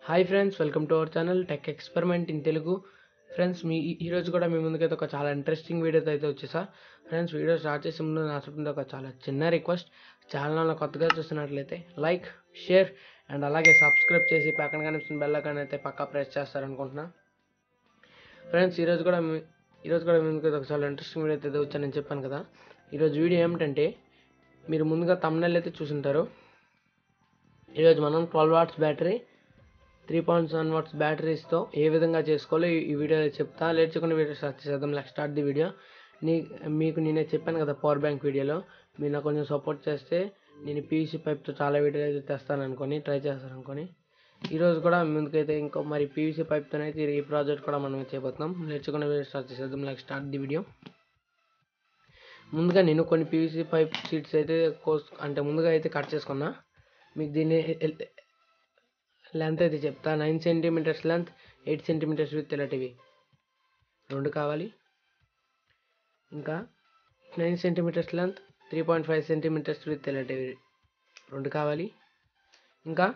Hi friends, welcome to our channel tech experiment in Telugu. Friends, ఈరోజు కూడా మీ ముందుకైతే ఒక చాలా ఇంట్రెస్టింగ్ వీడియోతో అయితే వచ్చేసా. ఫ్రెండ్స్, వీడియో స్టార్ట్ చేసే ముందు నా తరపున ఒక చాలా చిన్న రిక్వెస్ట్. ఛానల్ కొత్తగా చూస్తున్నట్లయితే లైక్, షేర్ అండ్ అలాగే సబ్స్క్రైబ్ చేసి పక్కన కనిపిస్తున్న బెల్ ఐకాన్ అయితే పక్కా ప్రెస్ చేస్తారనుకుంటున్నా. ఫ్రెండ్స్, ఈరోజు కూడా మీ ముందుకైతే ఒక చాలా ఇంట్రెస్టింగ్ వీడియో అయితే వచ్చానని చెప్పాను కదా. ఈరోజు వీడియో ఏమిటంటే, మీరు ముందుగా థంబ్నెయిల్ అయితే చూసుంటారు. ఈరోజు మనం 12 వాట్స్ బ్యాటరీ 3.7 వాట్స్ బ్యాటరీస్తో ఏ విధంగా చేసుకోవాలో ఈ వీడియోలో చెప్తా. లేట్ చేయకుండా వీడియో స్టార్ట్ చేద్దాం. Let's start the video. మీకు నేనే చెప్పాను కదా పవర్ బ్యాంక్ వీడియోలో, మీరు నాకు కొంచెం సపోర్ట్ చేస్తే నేను పీవీసీ పైప్తో చాలా వీడియోలు అయితే తెస్తాననుకొని ట్రై చేస్తాననుకొని ఈరోజు కూడా ముందుకైతే ఇంకో మరి పీవీసీ పైప్తోనైతే ఈ ప్రాజెక్ట్ కూడా మనం చేయబోతున్నాం. లేట్ చేయకుండా వీడియో స్టార్ట్ చేద్దాం. Let's start the video. ముందుగా నేను కొన్ని పీవీసీ పైప్ షీట్స్ అయితే ముందుగా అయితే కట్ చేసుకున్నా. మీకు దీన్ని లెంత్ అయితే చెప్తా. 9 సెంటీమీటర్స్ లెంత్, 8 సెంటీమీటర్స్ విత్ ఇలాంటివి 2 కావాలి. ఇంకా 9 సెంటీమీటర్స్ లెంత్, 3.5 సెంటీమీటర్స్ విత్ ఇలాంటివి 2 కావాలి. ఇంకా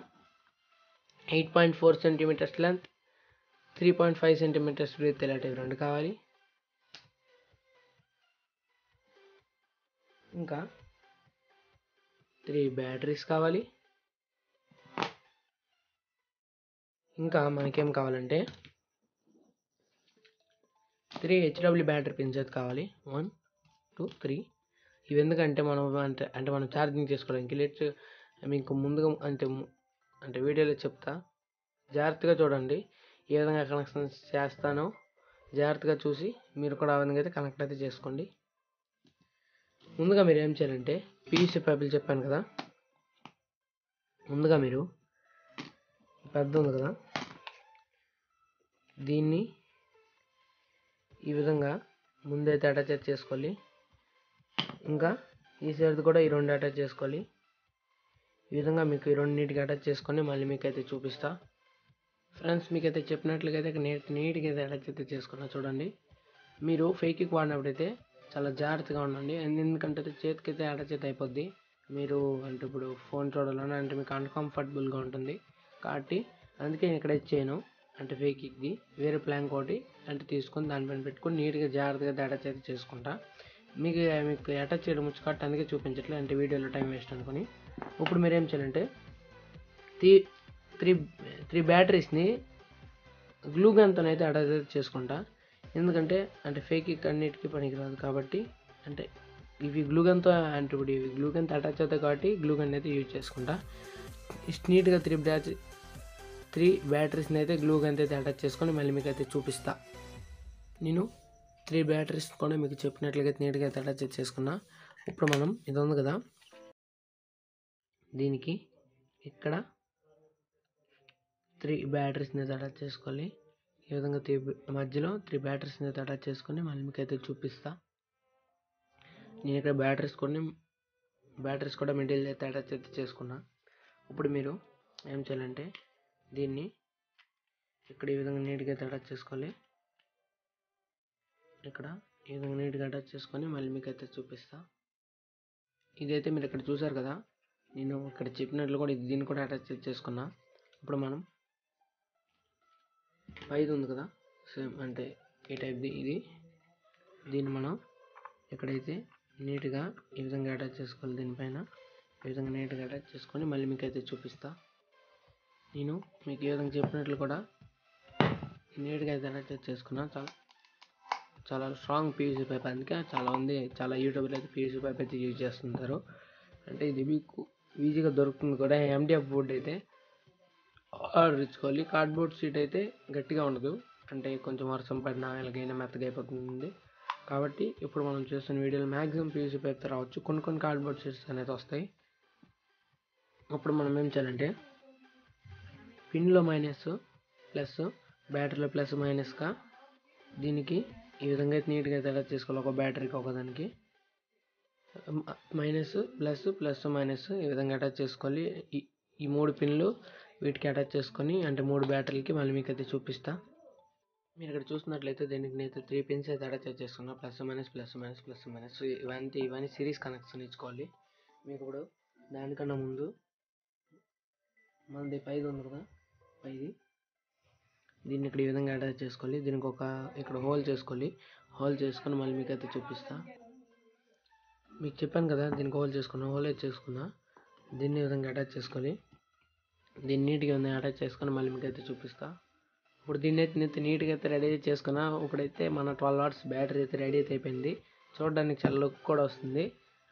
8.4 సెంటీమీటర్స్ లెంత్, 3.5 సెంటీమీటర్స్ విత్ ఇలాంటివి 2 కావాలి. ఇంకా 3 బ్యాటరీస్ కావాలి. ఇంకా మనకేం కావాలంటే 3 HW బ్యాటరీ పిన్స్ అయితే కావాలి. 1, 2, 3. ఇవి ఎందుకంటే మనం ఛార్జింగ్ చేసుకోవడానికి. మీకు ముందుగా అంటే వీడియోలో చెప్తా, జాగ్రత్తగా చూడండి. ఏ విధంగా కనెక్షన్ చేస్తానో జాగ్రత్తగా చూసి మీరు కూడా ఆ విధంగా అయితే కనెక్ట్ అయితే చేసుకోండి. ముందుగా మీరు ఏం చేయాలంటే, పీవీసీ పైపులు చెప్పాను కదా, ముందుగా మీరు పెద్ద ఉంది కదా, దీన్ని ఈ విధంగా ముందైతే అటాచ్ చేసుకోవాలి. ఇంకా ఈ సైడ్ కూడా ఈ 2 అటాచ్ చేసుకోవాలి. ఈ విధంగా మీకు ఈ 2 నీట్గా అటాచ్ చేసుకొని మళ్ళీ మీకైతే చూపిస్తా. ఫ్రెండ్స్, మీకైతే చెప్పినట్లుగా అయితే నీట్గా అయితే అటాచ్ అయితే చేసుకున్నా. చూడండి, మీరు ఫెవిక్విక్ వాడినప్పుడైతే చాలా జాగ్రత్తగా ఉండండి. ఎందుకంటే చేతికైతే అటాచ్ అయితే అయిపోద్ది. మీరు ఇప్పుడు ఫోన్ చూడాలని మీకు అన్కంఫర్టబుల్గా ఉంటుంది కాబట్టి అందుకే నేను ఇక్కడ ఇచ్చాను. ఫెవిక్విక్ది వేరే ప్లాంక్ ఒకటి తీసుకొని దానిపైన పెట్టుకొని నీట్గా జాగ్రత్తగా అటాచ్ అయితే చేసుకుంటా. మీకు అటాచ్ చేయడం వచ్చు కాబట్టి అందుకే చూపించట్లేదు, వీడియోలో టైం వేస్ట్ అనుకుని. ఇప్పుడు మీరు ఏం చేయాలంటే, త్రీ బ్యాటరీస్ని గ్లూ గన్తో అయితే అటాచ్ అయితే చేసుకుంటా. ఎందుకంటే ఫెవిక్విక్ అన్నిటికీ పనికిరాదు కాబట్టి, ఇవి గ్లూ గన్తో ఇప్పుడు ఇవి గ్లూ గన్తో అటాచ్ అవుతాయి కాబట్టి గ్లూ గన్ అయితే యూజ్ చేసుకుంటా. నీట్గా 3 బ్యాటరీస్ని అయితే గ్లూ గన్ అయితే అటాచ్ చేసుకొని మళ్ళీ మీకు అయితే చూపిస్తా. నేను 3 బ్యాటరీస్ కూడా మీకు చెప్పినట్లుగా నీట్గా అయితే అటాచ్ చేసుకున్నా. ఇప్పుడు మనం ఇది ఉంది కదా, దీనికి ఇక్కడ 3 బ్యాటరీస్ని అయితే అటాచ్ చేసుకోవాలి. ఈ విధంగా మధ్యలో 3 బ్యాటరీస్ని అయితే అటాచ్ చేసుకొని మళ్ళీ మీకు అయితే చూపిస్తా. నేను ఇక్కడ బ్యాటరీస్ కూడా మిడిల్ అయితే అటాచ్ అయితే చేసుకున్నా. ఇప్పుడు మీరు ఏం చేయాలంటే, దీన్ని ఇక్కడ ఈ విధంగా నీట్గా అయితే అటాచ్ చేసుకోవాలి. ఇక్కడ ఈ విధంగా నీట్గా అటాచ్ చేసుకొని మళ్ళీ మీకు అయితే చూపిస్తా. ఇదైతే మీరు ఇక్కడ చూసారు కదా, నేను ఇక్కడ చెప్పినట్లు కూడా దీన్ని కూడా అటాచ్ చేసుకున్నా. ఇప్పుడు మనం 5 ఉంది కదా, సేమ్ ఈ టైప్ది దీన్ని మనం ఎక్కడైతే నీట్గా ఈ విధంగా అటాచ్ చేసుకోవాలి. దీనిపైన ఈ విధంగా నీట్గా అటాచ్ చేసుకొని మళ్ళీ మీకు అయితే చూపిస్తా. నేను మీకు ఏ విధంగా చెప్పినట్లు కూడా నీట్గా అయితే అటాచ్ చేసుకున్నా. చాలా స్ట్రాంగ్ పీవీసీ పైప్. అందుకే చాలా యూట్యూబ్లో అయితే పీవీసీ పైప్ అయితే యూజ్ చేస్తుంటారు. ఇది మీకు ఈజీగా దొరుకుతుంది కూడా. MDF బోర్డ్ అయితే ఆర్డర్ ఇచ్చుకోవాలి. కార్డ్బోర్డ్ షీట్ అయితే గట్టిగా ఉండదు, కొంచెం వర్షం పడినా ఎలాగైనా మెత్తగా అయిపోతుంది కాబట్టి ఇప్పుడు మనం చేస్తున్న వీడియోలో మ్యాక్సిమం పీవీసీ పైప్ రావచ్చు. కొన్ని కార్డ్బోర్డ్ షీట్స్ అనేది వస్తాయి. అప్పుడు మనం ఏం చేయాలంటే, పిన్లో మైనస్ ప్లస్, బ్యాటరీలో ప్లస్ మైనస్గా దీనికి ఈ విధంగా అయితే నీట్గా అయితే అటాచ్ చేసుకోవాలి. ఒక బ్యాటరీకి ఒకదానికి మైనస్ ప్లస్ ప్లస్ మైనస్ ఈ విధంగా అటాచ్ చేసుకోవాలి. ఈ 3 పిన్లు వీటికి అటాచ్ చేసుకొని 3 బ్యాటరీలకి మళ్ళీ మీకు అయితే చూపిస్తా. మీరు ఇక్కడ చూస్తున్నట్లయితే దీనికి నేను 3 పిన్స్ అయితే అటాచ్ చేసుకున్నా, plus minus plus minus plus minus. ఇవన్నీ సిరీస్ కనెక్షన్ ఇచ్చుకోవాలి. మీకు ఇప్పుడు దానికన్నా ముందు మనది పైది ఉంది కదా, పైది దీన్ని ఇక్కడ ఈ విధంగా అటాచ్ చేసుకోవాలి. దీనికి ఇక్కడ హోల్ చేసుకోవాలి. హోల్ చేసుకొని మళ్ళీ మీకు అయితే చూపిస్తా. మీకు చెప్పాను కదా దీనికి హోల్ అయితే చేసుకున్నా. దీన్ని ఈ విధంగా అటాచ్ చేసుకోవాలి. దీన్ని నీట్గా అటాచ్ చేసుకొని మళ్ళీ మీకు అయితే చూపిస్తా. ఇప్పుడు దీన్ని అయితే నీట్గా అయితే రెడీ చేసుకున్నా. ఇప్పుడైతే మన 12 వాట్స్ బ్యాటరీ అయితే రెడీ అయితే అయిపోయింది. చూడడానికి చాలా లుక్ కూడా వస్తుంది.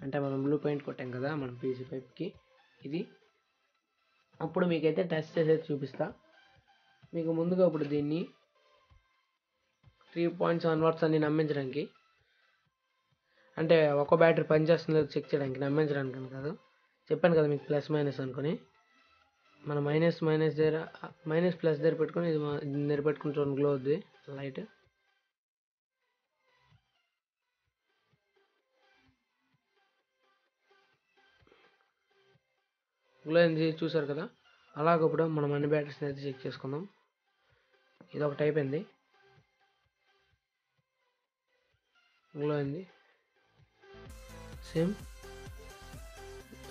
అంటే మనం బ్లూ పెయింట్ కొట్టాం కదా మన పీసీ పైప్కి ఇది. అప్పుడు మీకైతే టెస్ట్ చేసి అయితే చూపిస్తా. మీకు ముందుగా ఇప్పుడు దీన్ని 3.7 వాట్స్ అని నమ్మించడానికి, అంటే ఒక బ్యాటరీ పనిచేస్తుందో చెక్ చేయడానికి, నమ్మించడానికి కాదు. చెప్పాను కదా మీకు ప్లస్ మైనస్ అనుకుని. మన మైనస్ దగ్గర మైనస్ ప్లస్ దగ్గర పెట్టుకొని ఇది దగ్గర పెట్టుకుని చూడండి, గ్లో అవుద్ది లైట్. గ్లో అయింది చూసారు కదా. అలాగప్పుడు మనం అన్ని బ్యాటరీస్ని అయితే చెక్ చేసుకుందాం. ఇది ఒకటి అయిపోయింది, గ్లో అయింది. సేమ్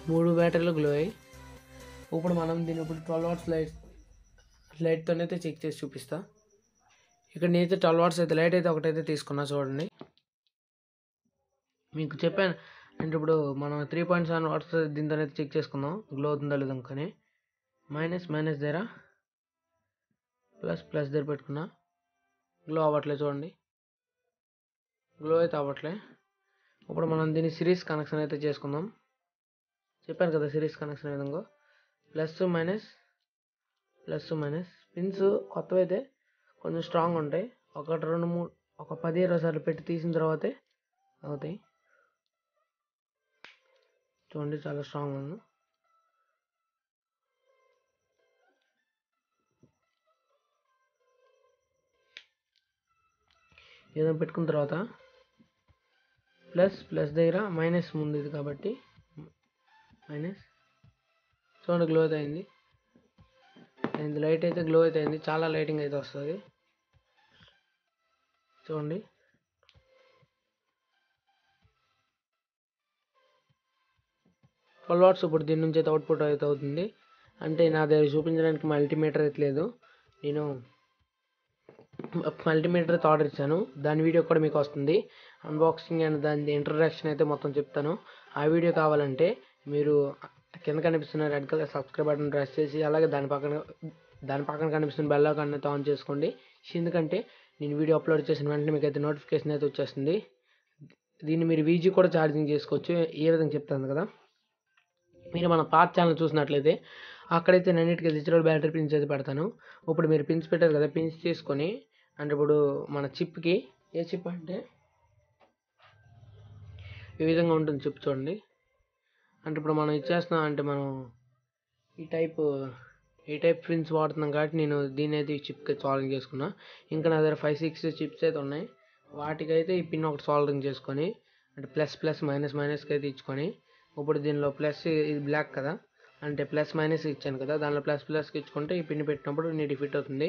3 బ్యాటరీలు గ్లో అయ్యి. ఇప్పుడు మనం దీన్ని 12 వాట్స్ లైట్తోనైతే చెక్ చేసి చూపిస్తా. ఇక్కడ నేనైతే 12 వాట్స్ అయితే లైట్ అయితే ఒకటైతే తీసుకున్నా చూడండి. మీకు చెప్పాను అంటే ఇప్పుడు మనం 3.7 వాట్స్ దీంతోనైతే చెక్ చేసుకుందాం గ్లో అవుతుందా లేదా అనుకొని. మైనస్ దగ్గర ప్లస్ దగ్గర పెట్టుకున్నా, గ్లో అవ్వట్లేదు చూడండి, గ్లో అయితే అవ్వట్లే. ఇప్పుడు మనం దీన్ని సిరీస్ కనెక్షన్ అయితే చేసుకుందాం. చెప్పాను కదా సిరీస్ కనెక్షన్ విధంగా ప్లస్ మైనస్ పిన్స్ కొత్తవి అయితే కొంచెం స్ట్రాంగ్ ఉంటాయి. 1 2 3 ఒక 10-20 సార్లు పెట్టి తీసిన తర్వాతే అవుతాయి. చూడండి చాలా స్ట్రాంగ్ ఉంది. ఏదైనా పెట్టుకున్న తర్వాత ప్లస్ దగ్గర మైనస్ ముందు ఇది కాబట్టి మైనస్. చూడండి గ్లో అయితే అయింది. లైట్ అయితే గ్లో అయితే అయింది, చాలా లైటింగ్ అయితే వస్తుంది చూడండి. వాట్స్ ఇప్పుడు దీని నుంచి అయితే అవుట్పుట్ అయితే అవుతుంది. అంటే నా దగ్గర చూపించడానికి మల్టీమీటర్ అయితే లేదు. నేను మల్టీమీటర్ అయితే ఆర్డర్ ఇచ్చాను, దాని వీడియో కూడా మీకు వస్తుంది. అన్బాక్సింగ్ అండ్ దాని ఇంట్రడక్షన్ అయితే మొత్తం చెప్తాను. ఆ వీడియో కావాలంటే మీరు కింద కనిపిస్తున్న red colour subscribe button press చేసి, అలాగే దాని పక్కన కనిపిస్తున్న బెల్ ఐకాన్ అయితే ఆన్ చేసుకోండి. ఎందుకంటే నేను వీడియో అప్లోడ్ చేసిన వెంటనే మీకు అయితే నోటిఫికేషన్ అయితే వచ్చేస్తుంది. దీన్ని మీరు వీజీ కూడా ఛార్జింగ్ చేసుకోవచ్చు. ఏ విధంగా చెప్తాను కదా. మీరు మన పాత ఛానల్ చూసినట్లయితే అక్కడైతే అన్నిటికీ డిజిటల్ బ్యాటరీ పిన్స్ అయితే పెడతాను. ఇప్పుడు మీరు పిన్స్ పెట్టారు కదా, పిన్స్ తీసుకొని అంటే ఇప్పుడు మన చిప్కి ఏ చిప్ అంటే ఈ విధంగా ఉంటుంది చిప్ చూడండి. అంటే ఇప్పుడు మనం ఇచ్చేస్తున్నాం అంటే మనం ఈ టైప్ పిన్స్ వాడుతున్నాం కాబట్టి నేను దీన్ని అయితే ఈ చిప్కి సాల్వింగ్ చేసుకున్నా. ఇంకా నా దగ్గర 5-6 చిప్స్ అయితే ఉన్నాయి. వాటికైతే ఈ పిన్ ఒకటి సాల్వింగ్ చేసుకొని అంటే ప్లస్ మైనస్కి అయితే ఇచ్చుకొని, ఇప్పుడు దీనిలో ప్లస్ ఇది బ్లాక్ కదా, అంటే ప్లస్ మైనస్ ఇచ్చాను కదా, దానిలో ప్లస్కి ఇచ్చుకుంటే ఈ పిన్ పెట్టినప్పుడు నీటి ఫిట్ అవుతుంది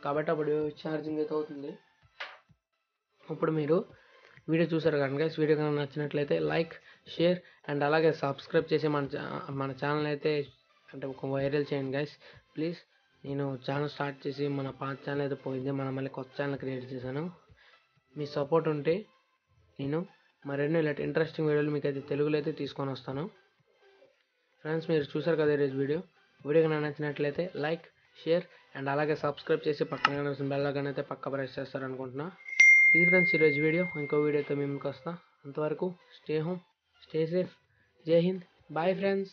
కాబట్టి అప్పుడు ఛార్జింగ్ అయితే అవుతుంది. ఇప్పుడు మీరు వీడియో చూసారు కనుక వీడియో కనుక నచ్చినట్లయితే లైక్, షేర్ అండ్ అలాగే సబ్స్క్రైబ్ చేసి మన ఛానల్ అయితే అంటే ఒక వైరల్ చేయండి గైస్ ప్లీజ్. నేను ఛానల్ స్టార్ట్ చేసి మన పాత ఛానల్ అయితే పోయింది, మనం మళ్ళీ కొత్త ఛానల్ క్రియేట్ చేశాను. మీ సపోర్ట్ ఉంటే నేను మరెన్నో ఇలాంటి ఇంట్రెస్టింగ్ వీడియోలు మీకు అయితే తెలుగులో అయితే తీసుకొని వస్తాను. ఫ్రెండ్స్ మీరు చూసారు కదా ఈరోజు వీడియో కనుక నచ్చినట్లయితే లైక్, షేర్ అండ్ అలాగే సబ్స్క్రైబ్ చేసి పక్కన కనిపిస్తున్న బెల్ ఐకాన్ అయితే పక్క ప్రెస్ చేస్తారనుకుంటున్నా. ఇది ఫ్రెండ్స్ ఈరోజు వీడియో. ఇంకో వీడియోతో మేము వస్తా. అంతవరకు స్టే హోమ్, స్టే సేఫ్. జై హింద్, బాయ్ ఫ్రెండ్స్.